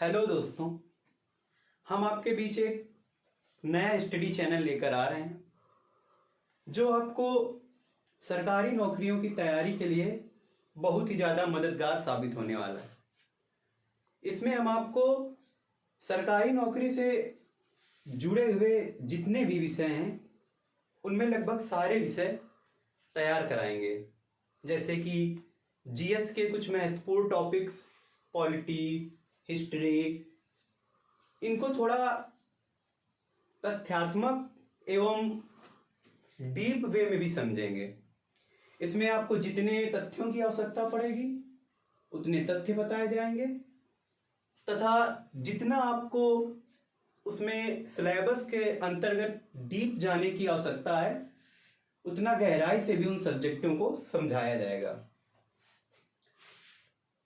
Hello दोस्तों, हम आपके बीच एक नया स्टडी चैनल लेकर आ रहे हैं जो आपको सरकारी नौकरियों की तैयारी के लिए बहुत ही ज़्यादा मददगार साबित होने वाला है। इसमें हम आपको सरकारी नौकरी से जुड़े हुए जितने भी विषय हैं उनमें लगभग सारे विषय तैयार कराएंगे, जैसे कि जीएस के कुछ महत्वपूर्ण टॉपिक्स, पॉलिटी, हिस्ट्री, इनको थोड़ा तथ्यात्मक एवं डीप वे में भी समझेंगे। इसमें आपको जितने तथ्यों की आवश्यकता पड़ेगी उतने तथ्य बताए जाएंगे तथा जितना आपको उसमें सिलेबस के अंतर्गत डीप जाने की आवश्यकता है उतना गहराई से भी उन सब्जेक्टों को समझाया जाएगा।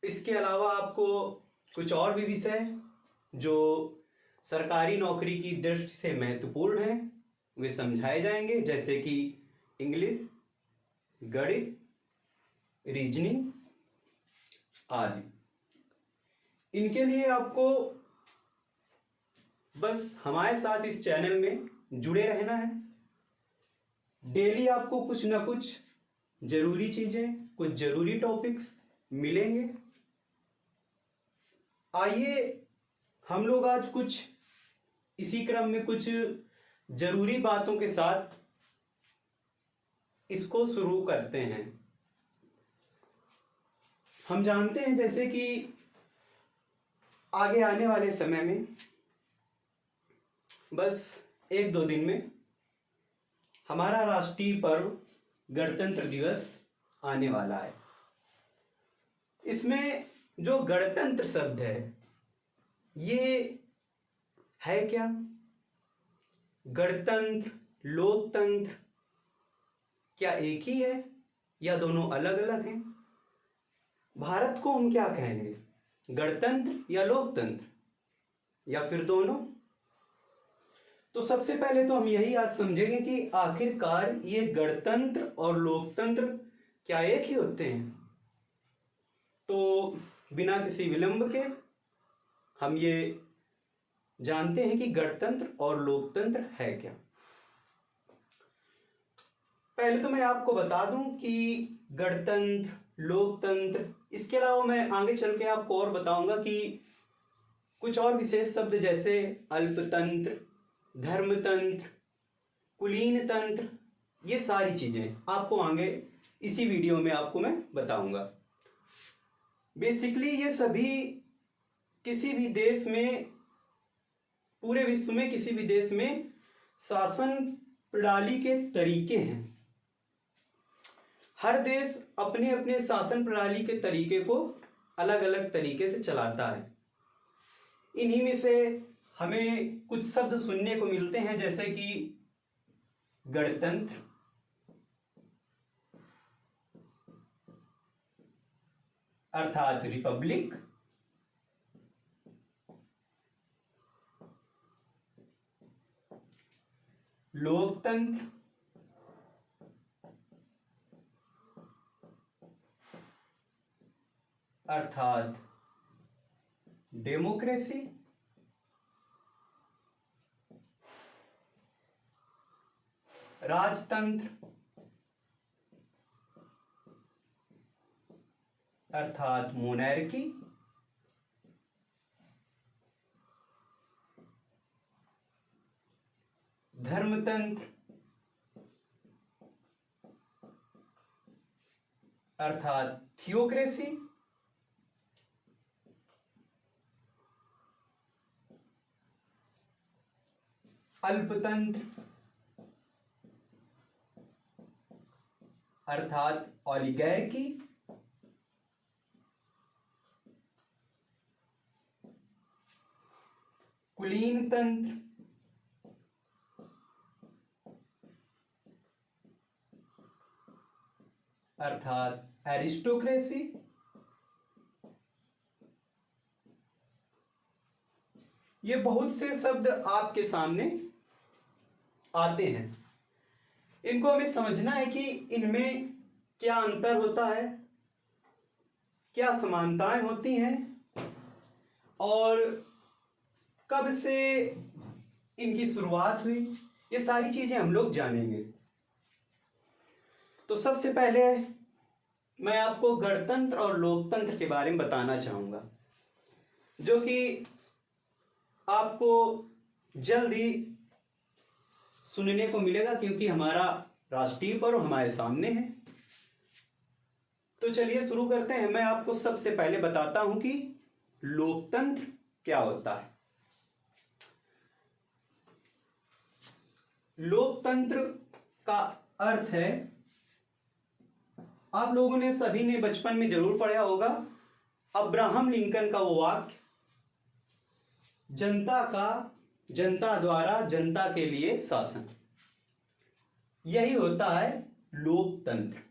इसके अलावा आपको कुछ और भी विषय जो सरकारी नौकरी की दृष्टि से महत्वपूर्ण हैं वे समझाए जाएंगे, जैसे कि इंग्लिश, गणित, रीजनिंग आदि। इनके लिए आपको बस हमारे साथ इस चैनल में जुड़े रहना है। डेली आपको कुछ ना कुछ जरूरी चीजें, कुछ जरूरी टॉपिक्स मिलेंगे। आइए हम लोग आज कुछ इसी क्रम में कुछ जरूरी बातों के साथ इसको शुरू करते हैं। हम जानते हैं जैसे कि आगे आने वाले समय में बस 1-2 दिन में हमारा राष्ट्रीय पर्व गणतंत्र दिवस आने वाला है। इसमें जो गणतंत्र शब्द है ये है क्या? गणतंत्र, लोकतंत्र क्या एक ही है या दोनों अलग अलग हैं? भारत को हम क्या कहेंगे, गणतंत्र या लोकतंत्र या फिर दोनों? तो सबसे पहले तो हम यही आज समझेंगे कि आखिरकार ये गणतंत्र और लोकतंत्र क्या एक ही होते हैं। तो बिना किसी विलंब के हम ये जानते हैं कि गणतंत्र और लोकतंत्र है क्या। पहले तो मैं आपको बता दूं कि गणतंत्र, लोकतंत्र, इसके अलावा मैं आगे चल के आपको और बताऊंगा कि कुछ और विशेष शब्द जैसे अल्पतंत्र, धर्मतंत्र, कुलीन तंत्र, ये सारी चीजें आपको आगे इसी वीडियो में आपको मैं बताऊंगा। बेसिकली ये सभी किसी भी देश में, पूरे विश्व में किसी भी देश में शासन प्रणाली के तरीके हैं। हर देश अपने अपने शासन प्रणाली के तरीके को अलग अलग तरीके से चलाता है। इन्हीं में से हमें कुछ शब्द सुनने को मिलते हैं जैसे कि गणतंत्र, अर्थात रिपब्लिक, लोकतंत्र, अर्थात डेमोक्रेसी, राजतंत्र अर्थात मोनैर्की, धर्मतंत्र अर्थात थियोक्रेसी, अल्पतंत्र अर्थात ओलिगैर्की, कुलीन तंत्र अर्थात एरिस्टोक्रेसी, ये बहुत से शब्द आपके सामने आते हैं। इनको हमें समझना है कि इनमें क्या अंतर होता है, क्या समानताएं होती हैं और कब से इनकी शुरुआत हुई, ये सारी चीजें हम लोग जानेंगे। तो सबसे पहले मैं आपको गणतंत्र और लोकतंत्र के बारे में बताना चाहूंगा, जो कि आपको जल्द ही सुनने को मिलेगा, क्योंकि हमारा राष्ट्रीय पर्व हमारे सामने है। तो चलिए शुरू करते हैं। मैं आपको सबसे पहले बताता हूं कि लोकतंत्र क्या होता है। लोकतंत्र का अर्थ है, आप लोगों ने सभी ने बचपन में जरूर पढ़ा होगा, अब्राहम लिंकन का वो वाक्य, जनता द्वारा जनता के लिए शासन। यही होता है लोकतंत्र,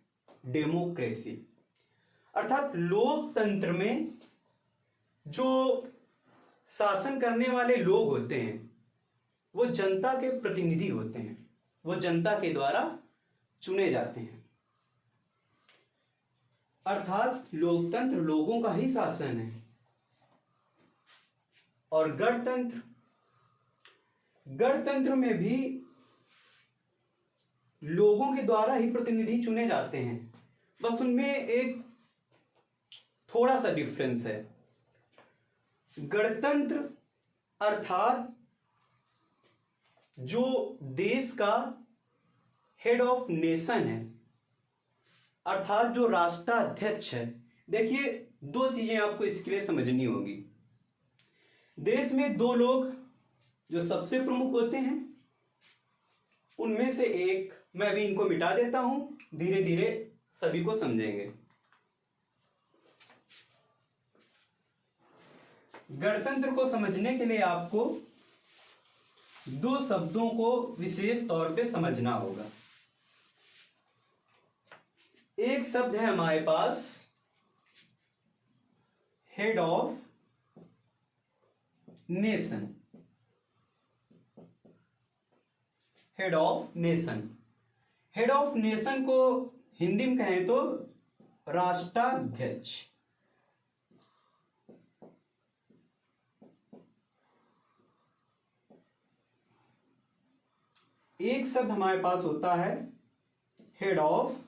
डेमोक्रेसी। अर्थात लोकतंत्र में जो शासन करने वाले लोग होते हैं वो जनता के प्रतिनिधि होते हैं, वो जनता के द्वारा चुने जाते हैं। अर्थात लोकतंत्र लोगों का ही शासन है। और गणतंत्र में भी लोगों के द्वारा ही प्रतिनिधि चुने जाते हैं, बस उनमें एक थोड़ा सा डिफरेंस है। गणतंत्र अर्थात जो देश का हेड ऑफ नेशन है, अर्थात जो राष्ट्राध्यक्ष है। देखिए, दो चीजें आपको इसके लिए समझनी होगी। देश में दो लोग जो सबसे प्रमुख होते हैं, उनमें से एक, मैं अभी इनको मिटा देता हूं, धीरे धीरे सभी को समझेंगे। गणतंत्र को समझने के लिए आपको दो शब्दों को विशेष तौर पे समझना होगा। एक शब्द है हमारे पास head of nation. Head of nation, head of nation को हिंदी में कहें तो राष्ट्राध्यक्ष। एक शब्द हमारे पास होता है हेड ऑफ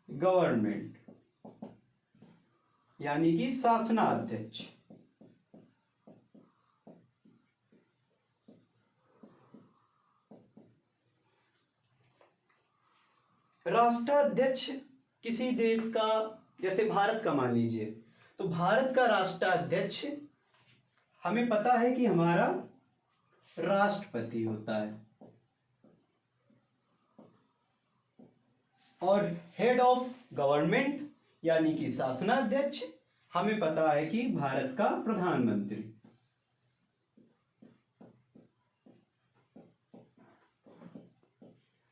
गवर्नमेंट, यानी कि शासनाध्यक्ष। राष्ट्राध्यक्ष किसी देश का, जैसे भारत का मान लीजिए, तो भारत का राष्ट्राध्यक्ष हमें पता है कि हमारा राष्ट्रपति होता है। और हेड ऑफ गवर्नमेंट यानी कि शासनाध्यक्ष हमें पता है कि भारत का प्रधानमंत्री।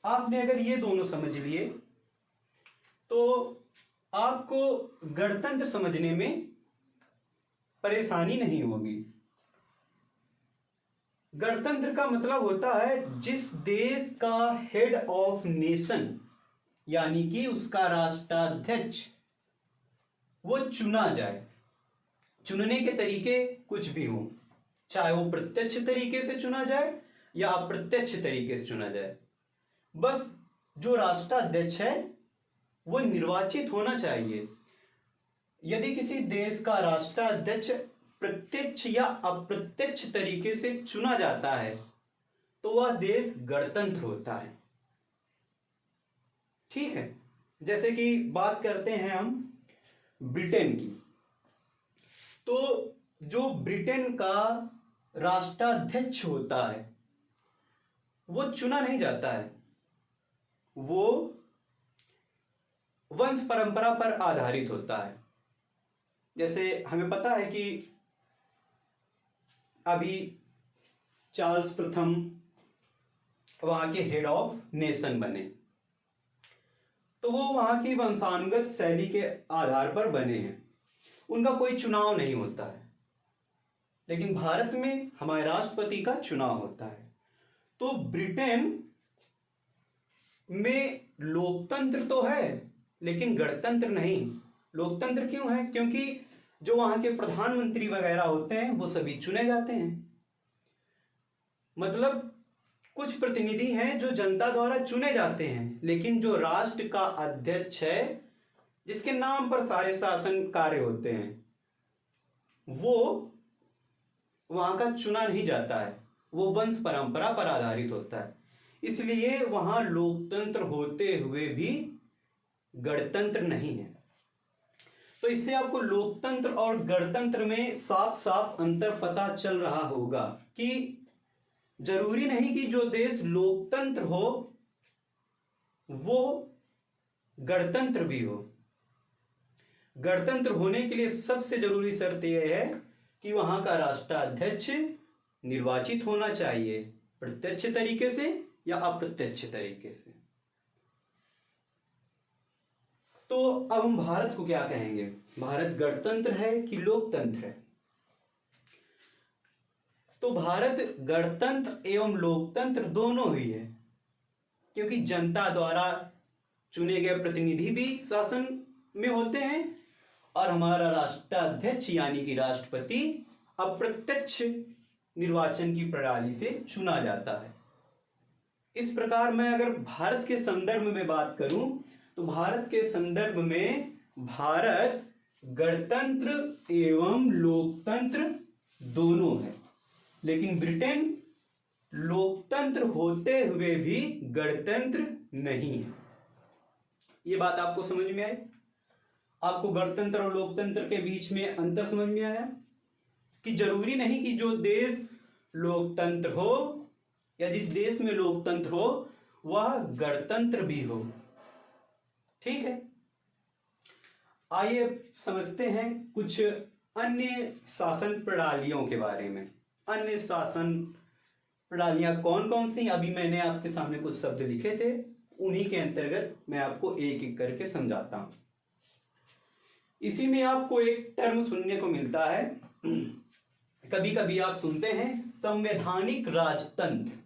आपने अगर ये दोनों समझ लिए तो आपको गणतंत्र समझने में परेशानी नहीं होगी। गणतंत्र का मतलब होता है जिस देश का हेड ऑफ नेशन यानी कि उसका राष्ट्राध्यक्ष वो चुना जाए। चुनने के तरीके कुछ भी हो, चाहे वो प्रत्यक्ष तरीके से चुना जाए या अप्रत्यक्ष तरीके से चुना जाए, बस जो राष्ट्राध्यक्ष है वो निर्वाचित होना चाहिए। यदि किसी देश का राष्ट्राध्यक्ष प्रत्यक्ष या अप्रत्यक्ष तरीके से चुना जाता है तो वह देश गणतंत्र होता है। ठीक है, जैसे कि बात करते हैं हम ब्रिटेन की, तो जो ब्रिटेन का राष्ट्राध्यक्ष होता है वो चुना नहीं जाता है, वो वंश परंपरा पर आधारित होता है। जैसे हमें पता है कि अभी चार्ल्स प्रथम वहां के हेड ऑफ नेशन बने, तो वो वहां की वंशानुगत शैली के आधार पर बने हैं, उनका कोई चुनाव नहीं होता है। लेकिन भारत में हमारे राष्ट्रपति का चुनाव होता है। तो ब्रिटेन में लोकतंत्र तो है लेकिन गणतंत्र नहीं। लोकतंत्र क्यों है? क्योंकि जो वहां के प्रधानमंत्री वगैरह होते हैं वो सभी चुने जाते हैं। मतलब कुछ प्रतिनिधि हैं जो जनता द्वारा चुने जाते हैं, लेकिन जो राष्ट्र का अध्यक्ष है, जिसके नाम पर सारे शासन कार्य होते हैं, वो वहां का चुना नहीं जाता है, वो वंश परंपरा पर आधारित होता है। इसलिए वहां लोकतंत्र होते हुए भी गणतंत्र नहीं है। तो इससे आपको लोकतंत्र और गणतंत्र में साफ साफ अंतर पता चल रहा होगा कि जरूरी नहीं कि जो देश लोकतंत्र हो वो गणतंत्र भी हो। गणतंत्र होने के लिए सबसे जरूरी शर्त यह है कि वहां का राष्ट्राध्यक्ष निर्वाचित होना चाहिए, प्रत्यक्ष तरीके से या अप्रत्यक्ष तरीके से। तो अब हम भारत को क्या कहेंगे? भारत गणतंत्र है कि लोकतंत्र है? तो भारत गणतंत्र एवं लोकतंत्र दोनों ही है, क्योंकि जनता द्वारा चुने गए प्रतिनिधि भी शासन में होते हैं और हमारा राष्ट्राध्यक्ष यानी कि राष्ट्रपति अप्रत्यक्ष निर्वाचन की प्रणाली से चुना जाता है। इस प्रकार मैं अगर भारत के संदर्भ में बात करूं तो भारत के संदर्भ में भारत गणतंत्र एवं लोकतंत्र दोनों है, लेकिन ब्रिटेन लोकतंत्र होते हुए भी गणतंत्र नहीं है। ये बात आपको समझ में आई? आपको गणतंत्र और लोकतंत्र के बीच में अंतर समझ में आया कि जरूरी नहीं कि जो देश लोकतंत्र हो या जिस देश में लोकतंत्र हो वह गणतंत्र भी हो। ठीक है, आइए समझते हैं कुछ अन्य शासन प्रणालियों के बारे में। अन्य शासन प्रणालियां कौन कौन सी? अभी मैंने आपके सामने कुछ शब्द लिखे थे, उन्हीं के अंतर्गत मैं आपको एक एक करके समझाता हूं। इसी में आपको एक टर्म सुनने को मिलता है, कभी कभी आप सुनते हैं संवैधानिक राजतंत्र।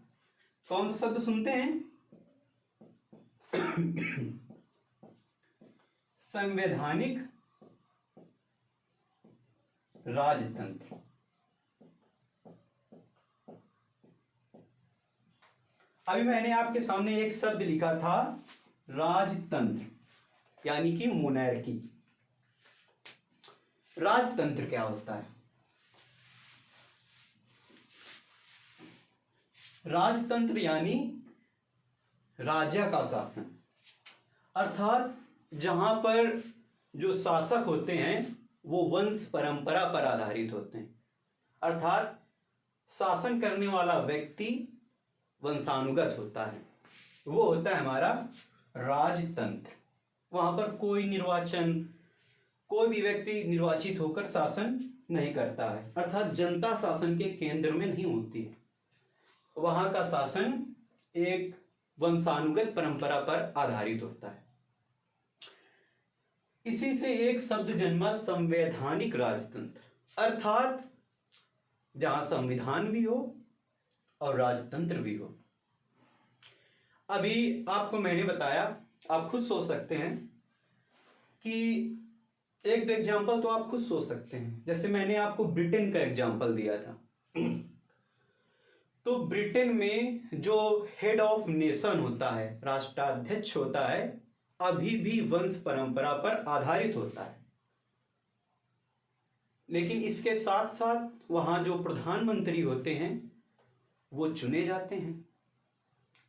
कौन सा शब्द सुनते हैं? संवैधानिक राजतंत्र। अभी मैंने आपके सामने एक शब्द लिखा था राजतंत्र यानी कि मोनैर्की। राजतंत्र क्या होता है? राजतंत्र यानी राजा का शासन, अर्थात जहां पर जो शासक होते हैं वो वंश परंपरा पर आधारित होते हैं, अर्थात शासन करने वाला व्यक्ति वंशानुगत होता है, वो होता है हमारा राजतंत्र। वहां पर कोई भी व्यक्ति निर्वाचित होकर शासन नहीं करता है, अर्थात जनता शासन के केंद्र में नहीं होती है। वहां का शासन एक वंशानुगत परंपरा पर आधारित होता है। इसी से एक शब्द जन्मा संवैधानिक राजतंत्र, अर्थात जहां संविधान भी हो और राजतंत्र भी हो। अभी आपको मैंने बताया, आप खुद सोच सकते हैं कि एक दो एग्जांपल तो आप खुद सोच सकते हैं। जैसे मैंने आपको ब्रिटेन का एग्जांपल दिया था, तो ब्रिटेन में जो हेड ऑफ नेशन होता है, राष्ट्राध्यक्ष होता है, अभी भी वंश परंपरा पर आधारित होता है। लेकिन इसके साथ साथ वहां जो प्रधानमंत्री होते हैं वो चुने जाते हैं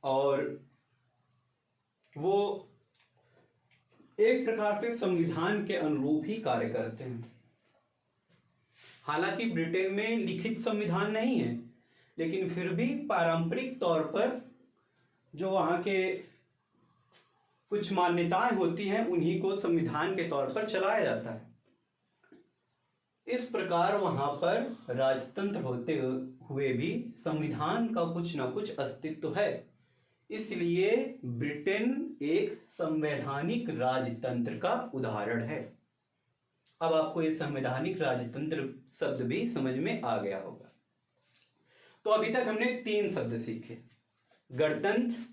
और वो एक प्रकार से संविधान के अनुरूप ही कार्य करते हैं। हालांकि ब्रिटेन में लिखित संविधान नहीं है, लेकिन फिर भी पारंपरिक तौर पर जो वहां के कुछ मान्यताएं होती हैं उन्हीं को संविधान के तौर पर चलाया जाता है। इस प्रकार वहां पर राजतंत्र होते हुए भी संविधान का कुछ ना कुछ अस्तित्व है। इसलिए ब्रिटेन एक संवैधानिक राजतंत्र का उदाहरण है। अब आपको ये संवैधानिक राजतंत्र शब्द भी समझ में आ गया होगा। तो अभी तक हमने 3 शब्द सीखे, गणतंत्र,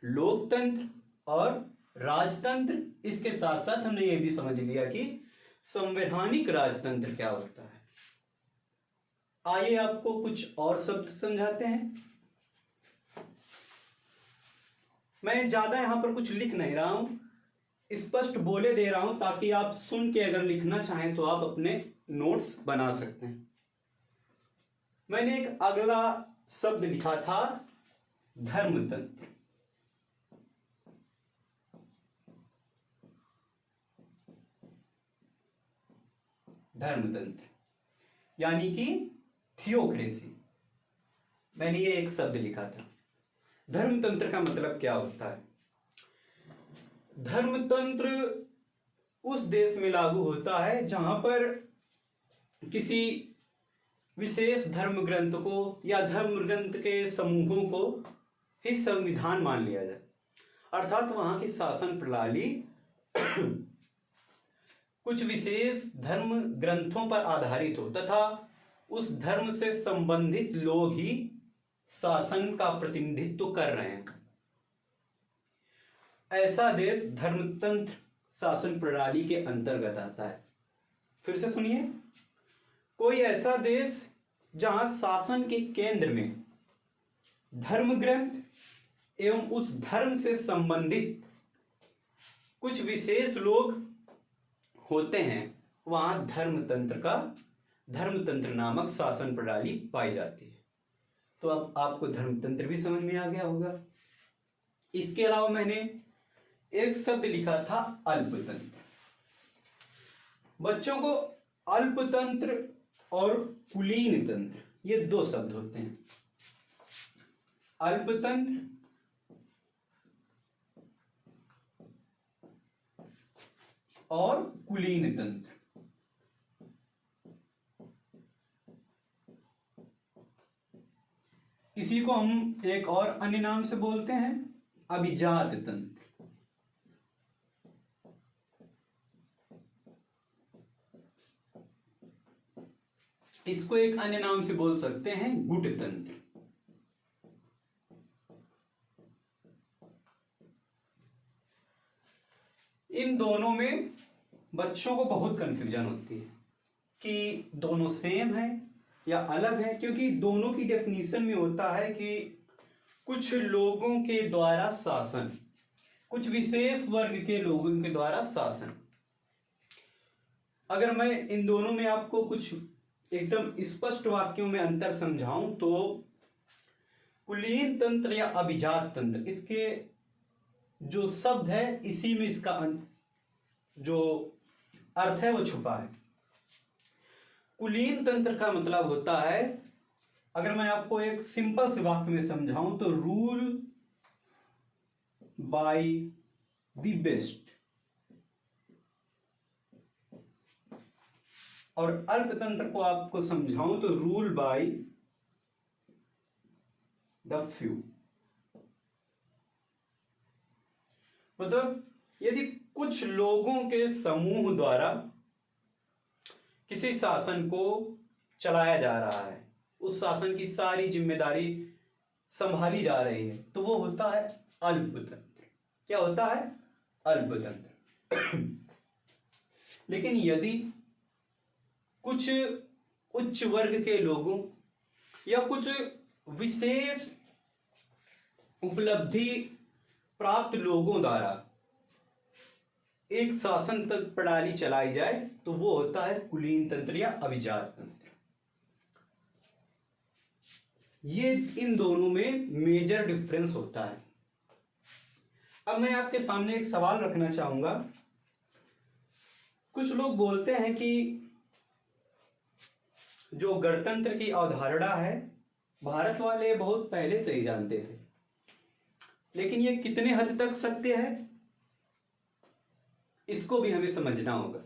लोकतंत्र और राजतंत्र, इसके साथ साथ हमने ये भी समझ लिया कि संवैधानिक राजतंत्र क्या होता है। आइए आपको कुछ और शब्द समझाते हैं। मैं ज्यादा यहां पर कुछ लिख नहीं रहा हूं, स्पष्ट बोले दे रहा हूं ताकि आप सुन के अगर लिखना चाहें तो आप अपने नोट्स बना सकते हैं। मैंने एक अगला शब्द लिखा था धर्मतंत्र। धर्मतंत्र यानी कि थियोक्रेसी, मैंने ये एक शब्द लिखा था। धर्मतंत्र का मतलब क्या होता है? धर्मतंत्र उस देश में लागू होता है जहां पर किसी विशेष धर्म ग्रंथ को या धर्म ग्रंथ के समूहों को ही संविधान मान लिया जाए, अर्थात वहां की शासन प्रणाली कुछ विशेष धर्म ग्रंथों पर आधारित हो तथा उस धर्म से संबंधित लोग ही शासन का प्रतिनिधित्व कर रहे हैं। ऐसा देश धर्मतंत्र शासन प्रणाली के अंतर्गत आता है। फिर से सुनिए, कोई ऐसा देश जहां शासन के केंद्र में धर्म ग्रंथ एवं उस धर्म से संबंधित कुछ विशेष लोग होते हैं, वहां धर्मतंत्र नामक शासन प्रणाली पाई जाती है। तो अब आपको धर्मतंत्र भी समझ में आ गया होगा। इसके अलावा मैंने एक शब्द लिखा था अल्पतंत्र। बच्चों को अल्पतंत्र और कुलीन तंत्र, ये दो शब्द होते हैं। अल्पतंत्र और कुलीन तंत्र। इसी को हम एक और अन्य नाम से बोलते हैं अभिजात तंत्र। इसको एक अन्य नाम से बोल सकते हैं गुट तंत्र। इन दोनों में बच्चों को बहुत कंफ्यूजन होती है कि दोनों सेम है या अलग है, क्योंकि दोनों की डेफिनेशन में होता है कि कुछ लोगों के द्वारा शासन, कुछ विशेष वर्ग के लोगों के द्वारा शासन। अगर मैं इन दोनों में आपको कुछ एकदम स्पष्ट वाक्यों में अंतर समझाऊं तो कुलीन तंत्र या अभिजात तंत्र, इसके जो शब्द है इसी में इसका जो अर्थ है वो छुपा है। कुलीन तंत्र का मतलब होता है, अगर मैं आपको एक सिंपल से वाक्य में समझाऊं तो रूल बाय द बेस्ट। और अल्पतंत्र को आपको समझाऊं तो रूल बाय द फ्यू। मतलब यदि कुछ लोगों के समूह द्वारा किसी शासन को चलाया जा रहा है, उस शासन की सारी जिम्मेदारी संभाली जा रही है, तो वो होता है अल्पतंत्र। क्या होता है? अल्पतंत्र। लेकिन यदि कुछ उच्च वर्ग के लोगों या कुछ विशेष उपलब्धि प्राप्त लोगों द्वारा एक शासन तंत्र प्रणाली चलाई जाए तो वो होता है कुलीन तंत्र या अभिजात तंत्र। ये इन दोनों में मेजर डिफरेंस होता है। अब मैं आपके सामने एक सवाल रखना चाहूंगा। कुछ लोग बोलते हैं कि जो गणतंत्र की अवधारणा है भारत वाले बहुत पहले से ही जानते थे, लेकिन ये कितने हद तक सत्य है इसको भी हमें समझना होगा।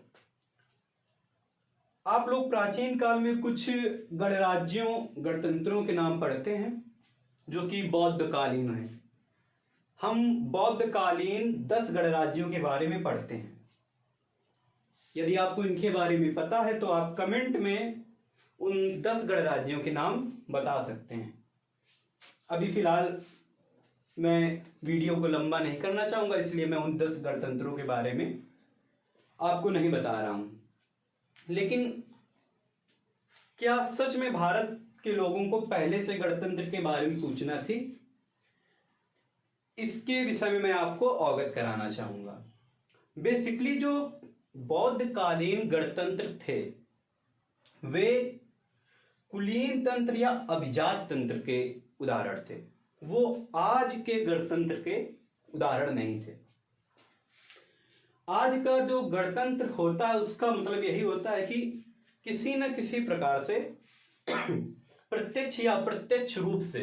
आप लोग प्राचीन काल में कुछ गणराज्यों, गणतंत्रों के नाम पढ़ते हैं जो कि बौद्धकालीन है। हम बौद्धकालीन 10 गणराज्यों के बारे में पढ़ते हैं। यदि आपको इनके बारे में पता है तो आप कमेंट में उन 10 गणराज्यों के नाम बता सकते हैं। अभी फिलहाल मैं वीडियो को लंबा नहीं करना चाहूँगा, इसलिए मैं उन 10 गणतंत्रों के बारे में आपको नहीं बता रहा हूँ। लेकिन क्या सच में भारत के लोगों को पहले से गणतंत्र के बारे में सूचना थी? इसके विषय में मैं आपको अवगत कराना चाहूँगा। बेसिकली जो बौद्धकालीन गणतंत्र थे वे कुलीन तंत्र या अभिजात तंत्र के उदाहरण थे, वो आज के गणतंत्र के उदाहरण नहीं थे। आज का जो गणतंत्र होता है उसका मतलब यही होता है कि किसी न किसी प्रकार से प्रत्यक्ष या अप्रत्यक्ष रूप से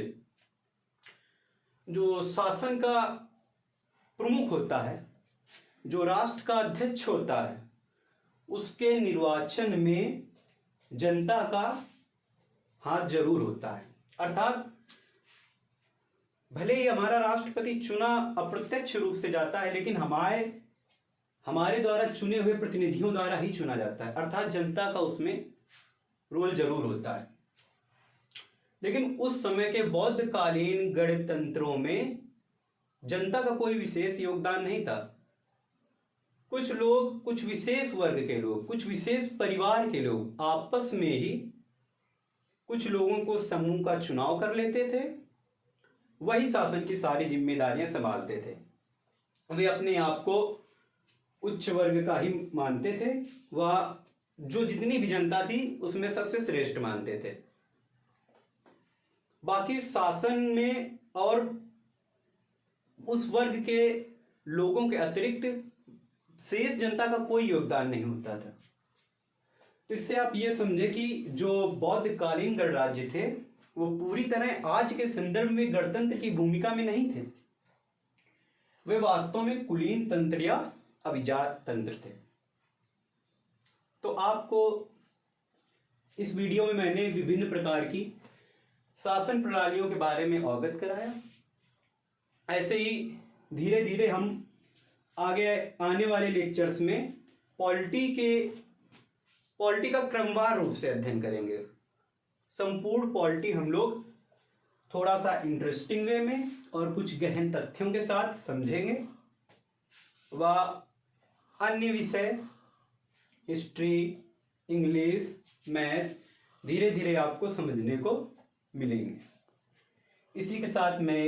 जो शासन का प्रमुख होता है, जो राष्ट्र का अध्यक्ष होता है, उसके निर्वाचन में जनता का हाथ जरूर होता है। अर्थात भले ही हमारा राष्ट्रपति चुना अप्रत्यक्ष रूप से जाता है, लेकिन हमारे द्वारा चुने हुए प्रतिनिधियों द्वारा ही चुना जाता है, अर्थात जनता का उसमें रोल जरूर होता है। लेकिन उस समय के बौद्धकालीन गणतंत्रों में जनता का कोई विशेष योगदान नहीं था। कुछ लोग, कुछ विशेष वर्ग के लोग, कुछ विशेष परिवार के लोग आपस में ही कुछ लोगों को समूह का चुनाव कर लेते थे, वही शासन की सारी जिम्मेदारियां संभालते थे। वे अपने आप को उच्च वर्ग का ही मानते थे, वह जो जितनी भी जनता थी उसमें सबसे श्रेष्ठ मानते थे। बाकी शासन में और उस वर्ग के लोगों के अतिरिक्त शेष जनता का कोई योगदान नहीं होता था। तो इससे आप ये समझे कि जो बौद्धकालीन गणराज्य थे वो पूरी तरह आज के संदर्भ में गणतंत्र की भूमिका में नहीं थे, वे वास्तव में कुलीन तंत्र या अभिजात तंत्र थे। तो आपको इस वीडियो में मैंने विभिन्न प्रकार की शासन प्रणालियों के बारे में अवगत कराया। ऐसे ही धीरे धीरे हम आगे आने वाले लेक्चर्स में पॉलिटी का क्रमवार रूप से अध्ययन करेंगे। संपूर्ण पॉलिटी हम लोग थोड़ा सा इंटरेस्टिंग वे में और कुछ गहन तथ्यों के साथ समझेंगे। व अन्य विषय हिस्ट्री, इंग्लिश, मैथ धीरे धीरे आपको समझने को मिलेंगे। इसी के साथ मैं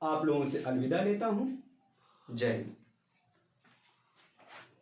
आप लोगों से अलविदा लेता हूँ। जय हिंद।